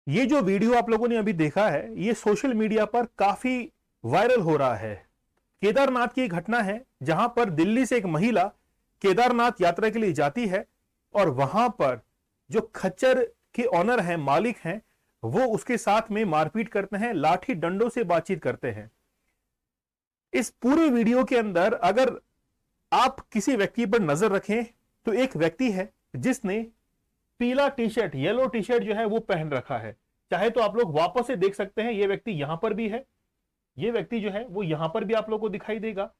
ये जो वीडियो आप लोगों ने अभी देखा है, ये सोशल मीडिया पर काफी वायरल हो रहा है। केदारनाथ की एक घटना है जहां पर दिल्ली से एक महिला केदारनाथ यात्रा के लिए जाती है और वहां पर जो खच्चर के ऑनर हैं, मालिक हैं, वो उसके साथ में मारपीट करते हैं, लाठी डंडों से बातचीत करते हैं। इस पूरे वीडियो के अंदर अगर आप किसी व्यक्ति पर नजर रखें तो एक व्यक्ति है जिसने पीला T shirt, yellow T shirt जो है वो पहन रखा है। चाहे तो आप लोग वापस से देख सकते हैं, ये व्यक्ति यहां पर भी है, ये व्यक्ति जो है वो यहां पर भी आप लोग को दिखाई देगा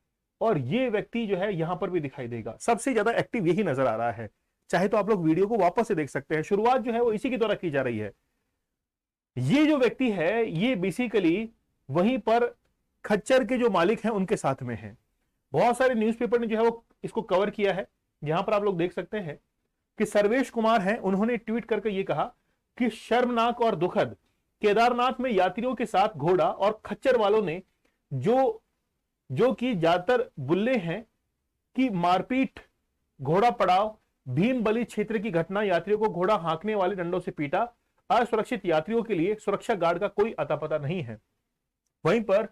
और ये व्यक्ति जो है यहां पर भी दिखाई देगा। सबसे ज्यादा एक्टिव यही नजर आ रहा है। चाहे तो आप लोग वीडियो को वापस से देख सकते हैं, शुरुआत जो है वो इसी के द्वारा की जा रही है। ये जो व्यक्ति है ये बेसिकली वहीं पर खच्चर के जो मालिक हैं उनके साथ में है। बहुत सारे न्यूज़पेपर ने जो है वो इसको कवर किया है। यहां पर आप लोग देख सकते हैं कि सर्वेश कुमार हैं, उन्होंने ट्वीट करके ये कहा कि शर्मनाक और दुखद, केदारनाथ में यात्रियों के साथ घोड़ा और खच्चर वालों ने जो कि ज्यादातर बुल्ले हैं की मारपीट, घोड़ा पड़ाव, भीमबली क्षेत्र की घटना, यात्रियों को घोड़ा हाँकने वाले डंडों से पीटा, असुरक्षित यात्रियों के लिए सुरक्षा गार्ड का कोई अता पता नहीं है। वहीं पर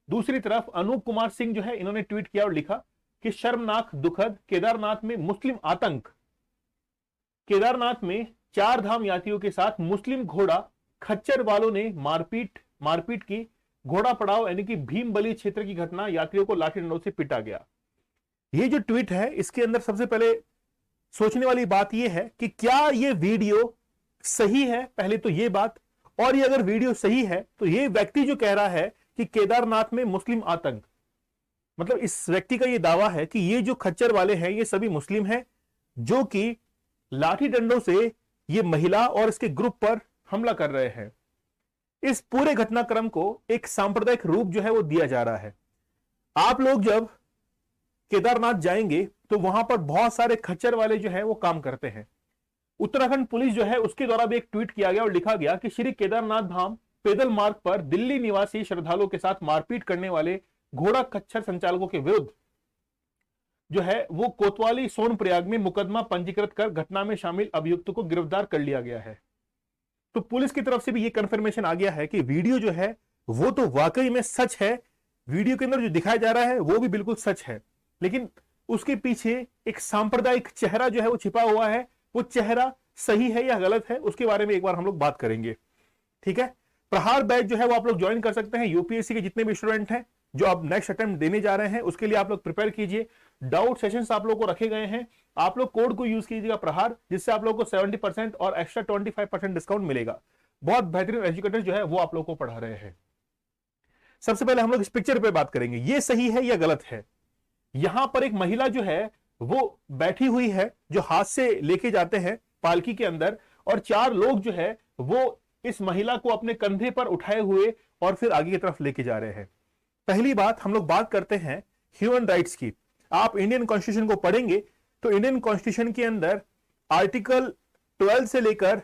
दूसरी तरफ अनूप कुमार सिंह जो है, इन्होंने ट्वीट किया और लिखा कि शर्मनाक दुखद, केदारनाथ में मुस्लिम आतंक, केदारनाथ में 4 धाम यात्रियों के साथ मुस्लिम घोड़ा खच्चर वालों ने मारपीट की, घोड़ा पड़ाव यानी कि भीमबली क्षेत्र की घटना, यात्रियों को लाठी डंडों से पीटा गया। ये जो ट्वीट है इसके अंदर सबसे पहले सोचने वाली बात यह है कि क्या ये वीडियो सही है, पहले तो ये बात। और ये अगर वीडियो सही है तो ये व्यक्ति जो कह रहा है कि केदारनाथ में मुस्लिम आतंक, मतलब इस व्यक्ति का ये दावा है कि ये जो खच्चर वाले हैं ये सभी मुस्लिम हैं जो कि लाठी डंडों से ये महिला और इसके ग्रुप पर हमला कर रहे हैं। इस पूरे घटनाक्रम को एक सांप्रदायिक रूप जो है वो दिया जा रहा है। आप लोग जब केदारनाथ जाएंगे तो वहां पर बहुत सारे खच्चर वाले जो है वो काम करते हैं। उत्तराखंड पुलिस जो है उसके द्वारा भी एक ट्वीट किया गया और लिखा गया कि श्री केदारनाथ धाम पैदल मार्ग पर दिल्ली निवासी श्रद्धालुओं के साथ मारपीट करने वाले घोड़ा खच्चर संचालकों के विरुद्ध जो है वो कोतवाली सोनप्रयाग में मुकदमा पंजीकृत कर घटना में शामिल अभियुक्त को गिरफ्तार कर लिया गया है। तो पुलिस की तरफ से भी ये कंफर्मेशन आ गया है कि वीडियो जो है वो तो वाकई में सच है, वीडियो के अंदर जो दिखाया जा रहा है वो भी बिल्कुल सच है, लेकिन उसके पीछे एक सांप्रदायिक चेहरा जो है वो छिपा हुआ है। वो चेहरा सही है या गलत है उसके बारे में एक बार हम लोग बात करेंगे, ठीक है। प्रहार बैच जो है वो आप लोग ज्वाइन कर सकते हैं। यूपीएससी के जितने भी स्टूडेंट हैं जो आप नेक्स्ट अटेम्प्ट देने जा रहे हैं उसके लिए आप लोग प्रिपेयर कीजिए। डाउट सेशंस आप लोग को रखे गए हैं, आप लोग कोड को यूज कीजिएगा प्रहार, जिससे आप लोग को 70% और एक्स्ट्रा 25% डिस्काउंट मिलेगा। बहुत बेहतरीन एजुकेटर जो है वो आप लोग को पढ़ा रहे हैं। सबसे पहले हम लोग इस पिक्चर पे बात करेंगे, ये सही है या गलत है। यहां पर एक महिला जो है वो बैठी हुई है जो हाथ से लेके जाते हैं पालकी के अंदर, और 4 लोग जो है वो इस महिला को अपने कंधे पर उठाए हुए और फिर आगे की तरफ लेके जा रहे हैं। पहली बात हम लोग बात करते हैं ह्यूमन राइट्स की। आप इंडियन कॉन्स्टिट्यूशन को पढ़ेंगे तो इंडियन कॉन्स्टिट्यूशन के अंदर आर्टिकल 12 से लेकर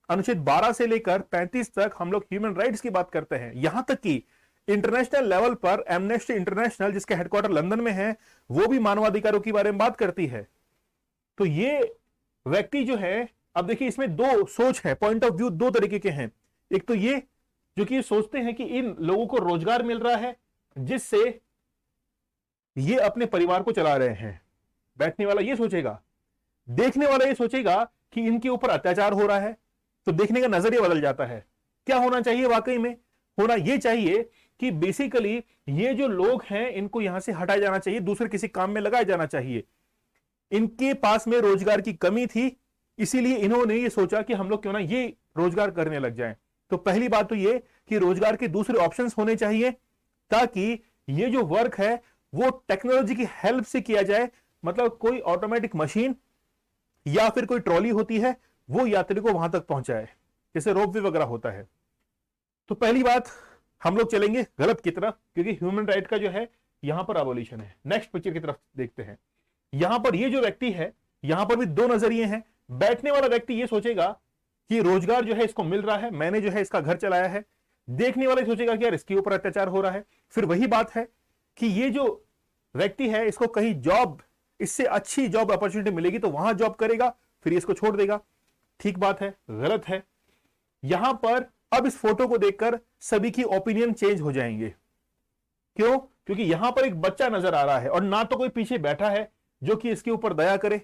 अनुच्छेद 12 से लेकर 35 तक हम लोग ह्यूमन राइट्स की बात करते हैं। यहां तक कि इंटरनेशनल लेवल पर एमनेस्टी इंटरनेशनल, जिसके हेडक्वार्टर लंदन में है, वो भी मानवाधिकारों के बारे में बात करती है। तो ये व्यक्ति जो है, अब देखिए इसमें 2 सोच है, पॉइंट ऑफ व्यू 2 तरीके के हैं। एक तो ये जो कि सोचते हैं कि इन लोगों को रोजगार मिल रहा है जिससे ये अपने परिवार को चला रहे हैं, बैठने वाला ये सोचेगा। देखने वाला ये सोचेगा कि इनके ऊपर अत्याचार हो रहा है, तो देखने का नजरिया बदल जाता है। क्या होना चाहिए वाकई में? होना यह चाहिए कि बेसिकली ये जो लोग हैं इनको यहां से हटाया जाना चाहिए, दूसरे किसी काम में लगाया जाना चाहिए। इनके पास में रोजगार की कमी थी, इसीलिए इन्होंने ये सोचा कि हम लोग क्यों ना ये रोजगार करने लग जाएं। तो पहली बात तो ये कि रोजगार के दूसरे ऑप्शंस होने चाहिए ताकि ये जो वर्क है वो टेक्नोलॉजी की हेल्प से किया जाए। मतलब कोई ऑटोमेटिक मशीन या फिर कोई ट्रॉली होती है वो यात्री को वहां तक पहुंचाए, जैसे रोपवे वगैरह होता है। तो पहली बात हम लोग चलेंगे गलत की तरफ, क्योंकि ह्यूमन राइट का जो है यहां पर अबोलिशन है। नेक्स्ट पिक्चर की तरफ देखते हैं। यहां पर ये जो व्यक्ति है, यहां पर भी 2 नजरिए हैं। बैठने वाला व्यक्ति ये सोचेगा कि रोजगार जो है इसको मिल रहा है, मैंने जो है इसका घर चलाया है। देखने वाला सोचेगा कि यार इसके ऊपर अत्याचार हो रहा है। फिर वही बात है कि ये जो व्यक्ति है इसको कहीं जॉब, इससे अच्छी जॉब अपॉर्चुनिटी मिलेगी तो वहां जॉब करेगा, फिर इसको छोड़ देगा। ठीक बात है, गलत है। यहां पर अब इस फोटो को देखकर सभी की ओपिनियन चेंज हो जाएंगे। क्यों? क्योंकि यहां पर एक बच्चा नजर आ रहा है और ना तो कोई पीछे बैठा है जो कि इसके ऊपर दया करे,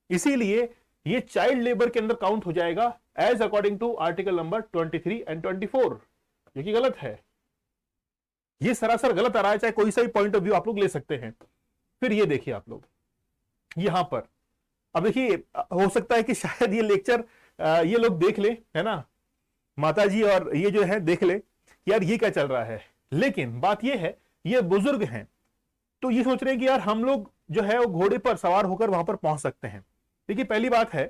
इसीलिए ये चाइल्ड लेबर के अंदर काउंट हो जाएगा as according to article number 23 and 24, जो कि गलत है। ये सरासर गलत आ रहा है, चाहे कोई सा भी पॉइंट ऑफ व्यू आप लोग ले सकते हैं। फिर ये देखिए आप लोग यहां पर, अब देखिए हो सकता है कि शायद ये लेक्चर ये लोग देख ले, है ना, माता जी और ये जो है देख ले यार ये क्या चल रहा है, लेकिन बात ये है ये बुजुर्ग हैं तो ये सोच रहे हैं कि यार हम लोग जो है वो घोड़े पर सवार होकर वहां पर पहुंच सकते हैं। देखिए पहली बात है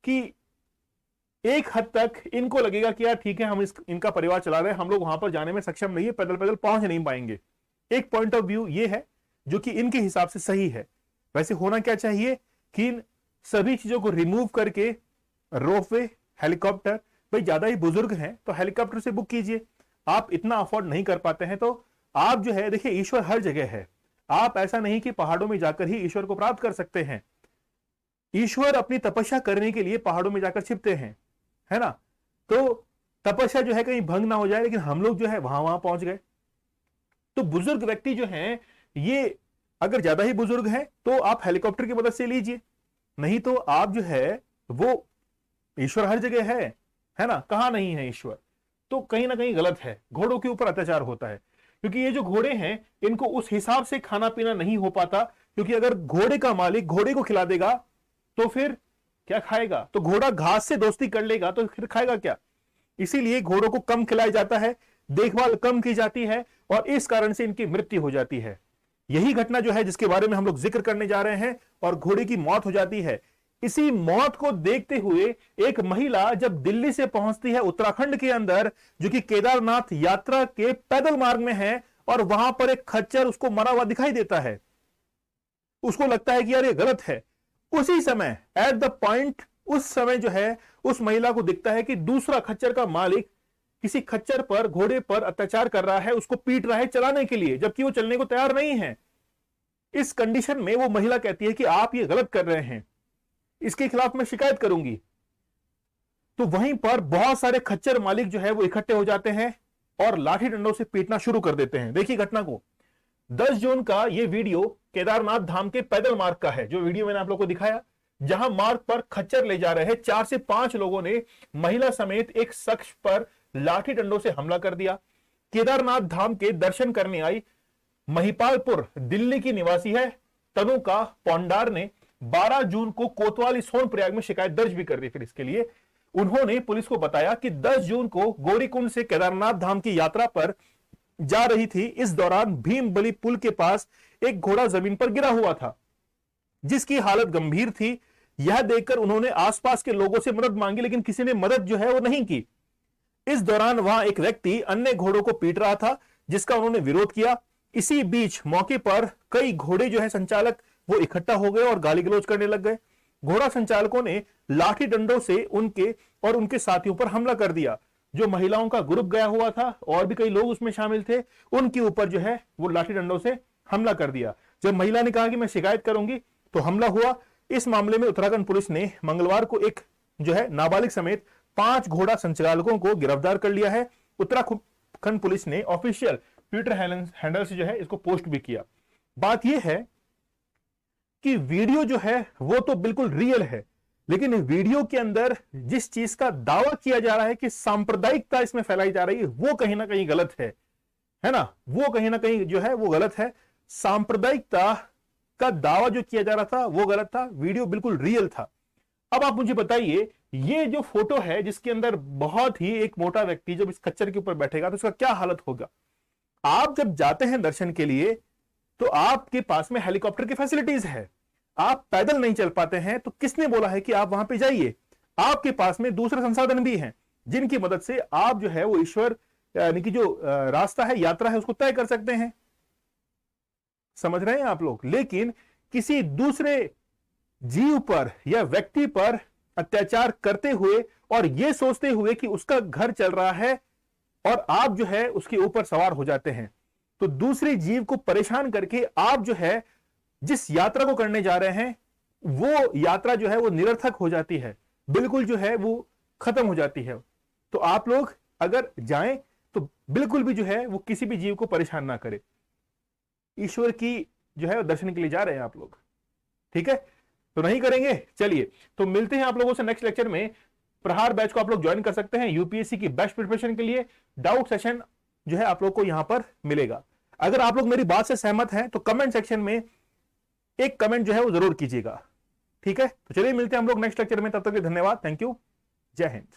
कि एक हद तक इनको लगेगा कि यार ठीक है हम इनका परिवार चला रहे हैं, हम लोग वहां पर जाने में सक्षम नहीं है, पैदल पैदल पहुंच नहीं पाएंगे। एक पॉइंट ऑफ व्यू ये है जो कि इनके हिसाब से सही है। वैसे होना क्या चाहिए कि इन सभी चीजों को रिमूव करके रोपवे, हेलीकॉप्टर, भाई ज्यादा ही बुजुर्ग हैं तो हेलीकॉप्टर से बुक कीजिए। आप इतना अफोर्ड नहीं कर पाते हैं तो आप जो है, देखिए ईश्वर हर जगह है, आप ऐसा नहीं कि पहाड़ों में जाकर ही ईश्वर को प्राप्त कर सकते हैं। ईश्वर अपनी तपस्या करने के लिए पहाड़ों में जाकर छिपते हैं, है ना, तो तपस्या जो है कहीं भंग ना हो जाए, लेकिन हम लोग जो है वहां पहुंच गए। तो बुजुर्ग व्यक्ति जो हैं, ये अगर ज्यादा ही बुजुर्ग हैं तो आप हेलीकॉप्टर की मदद से लीजिए, नहीं तो आप जो है वो, ईश्वर हर जगह है ना, कहां नहीं है ईश्वर, तो कहीं ना कहीं गलत है, घोड़ों के ऊपर अत्याचार होता है। क्योंकि ये जो घोड़े हैं इनको उस हिसाब से खाना पीना नहीं हो पाता, क्योंकि अगर घोड़े का मालिक घोड़े को खिला देगा तो फिर क्या खाएगा, तो घोड़ा घास से दोस्ती कर लेगा तो फिर खाएगा क्या। इसीलिए घोड़ों को कम खिलाया जाता है, देखभाल कम की जाती है और इस कारण से इनकी मृत्यु हो जाती है। यही घटना जो है जिसके बारे में हम लोग जिक्र करने जा रहे हैं, और घोड़े की मौत हो जाती है। इसी मौत को देखते हुए एक महिला जब दिल्ली से पहुंचती है उत्तराखंड के अंदर, जो कि केदारनाथ यात्रा के पैदल मार्ग में है, और वहां पर एक खच्चर उसको मरा हुआ दिखाई देता है, उसको लगता है कि यार ये गलत है। उसी समय एट द पॉइंट, उस समय जो है उस महिला को दिखता है कि दूसरा खच्चर का मालिक किसी खच्चर पर, घोड़े पर अत्याचार कर रहा है, उसको पीट रहा है चलाने के लिए, जबकि वो चलने को तैयार नहीं है। इस कंडीशन में वो महिला कहती है कि आप ये गलत कर रहे हैं, इसके खिलाफ मैं शिकायत करूंगी। तो वहीं पर बहुत सारे खच्चर मालिक जो है वो इकट्ठे हो जाते हैं और लाठी डंडों से पीटना शुरू कर देते हैं। देखिए घटना को, 10 जून का ये वीडियो केदारनाथ धाम के पैदल मार्ग का है, जो वीडियो मैंने आप लोगों को दिखाया, जहां मार्ग पर खच्चर ले जा रहे हैं 4 से 5 लोगों ने महिला समेत एक शख्स पर लाठी डंडों से हमला कर दिया। केदारनाथ धाम के दर्शन करने आई महिपालपुर दिल्ली की निवासी है तनुका पोंडार ने 12 जून को कोतवाली सोनप्रयाग में शिकायत दर्ज भी कर दी। फिर इसके लिए उन्होंने पुलिस को बताया कि 10 जून को गौरीकुंड से केदारनाथ धाम की यात्रा पर जा रही थी। इस दौरान भीमबली पुल के पास एक घोड़ा जमीन पर गिरा हुआ था, जिसकी हालत गंभीर थी। यह देखकर उन्होंने आसपास के लोगों से मदद मांगी, लेकिन किसी ने मदद जो है वो नहीं की। इस दौरान वहां एक व्यक्ति अन्य घोड़ों को पीट रहा था, जिसका उन्होंने विरोध किया। इसी बीच मौके पर कई घोड़े जो है संचालक वो इकट्ठा हो गए और गाली गलौज करने लग गए। घोड़ा संचालकों ने लाठी डंडों से उनके और उनके साथियों पर हमला कर दिया। जो महिलाओं का ग्रुप गया हुआ था और भी कई लोग उसमें शामिल थे, उनके ऊपर जो है वो लाठी डंडों से हमला कर दिया। जब महिला ने कहा कि मैं शिकायत करूंगी तो हमला हुआ। इस मामले में उत्तराखंड पुलिस ने मंगलवार को एक जो है नाबालिग समेत 5 घोड़ा संचालकों को गिरफ्तार कर लिया है। उत्तराखंड पुलिस ने ऑफिशियल ट्विटर हैंडल से जो है इसको पोस्ट भी किया। बात यह है कि वीडियो जो है वो तो बिल्कुल रियल है, लेकिन वीडियो के अंदर जिस चीज का दावा किया जा रहा है कि सांप्रदायिकता इसमें फैलाई जा रही है, वो कहीं ना कहीं गलत है ना, वो कहीं ना कहीं जो है वो गलत है। सांप्रदायिकता का दावा जो किया जा रहा था वो गलत था, वीडियो बिल्कुल रियल था। अब आप मुझे बताइए, ये जो फोटो है जिसके अंदर बहुत ही एक मोटा व्यक्ति जब इस खच्चर के ऊपर बैठेगा तो उसका क्या हालत होगा। आप जब जाते हैं दर्शन के लिए तो आपके पास में हेलीकॉप्टर की फैसिलिटीज है, आप पैदल नहीं चल पाते हैं, तो किसने बोला है कि आप वहां पे जाइए। आपके पास में दूसरे संसाधन भी हैं जिनकी मदद से आप जो है वो ईश्वर यानी कि जो रास्ता है, यात्रा है, उसको तय कर सकते हैं। समझ रहे हैं आप लोग। लेकिन किसी दूसरे जीव पर या व्यक्ति पर अत्याचार करते हुए और यह सोचते हुए कि उसका घर चल रहा है और आप जो है उसके ऊपर सवार हो जाते हैं, तो दूसरे जीव को परेशान करके आप जो है जिस यात्रा को करने जा रहे हैं वो यात्रा जो है वो निरर्थक हो जाती है, बिल्कुल जो है वो खत्म हो जाती है। तो आप लोग अगर जाएं तो बिल्कुल भी जो है वो किसी भी जीव को परेशान ना करे। ईश्वर की जो है दर्शन के लिए जा रहे हैं आप लोग, ठीक है? तो नहीं करेंगे, चलिए तो मिलते हैं आप लोगों से नेक्स्ट लेक्चर में। प्रहार बैच को आप लोग ज्वाइन कर सकते हैं यूपीएससी की बेस्ट प्रिपरेशन के लिए। डाउट सेशन जो है आप लोग को यहां पर मिलेगा। अगर आप लोग मेरी बात से सहमत हैं तो कमेंट सेक्शन में एक कमेंट जो है वो जरूर कीजिएगा, ठीक है? तो चलिए मिलते हैं हम लोग नेक्स्ट लेक्चर में, तब तक के धन्यवाद, थैंक यू, जय हिंद।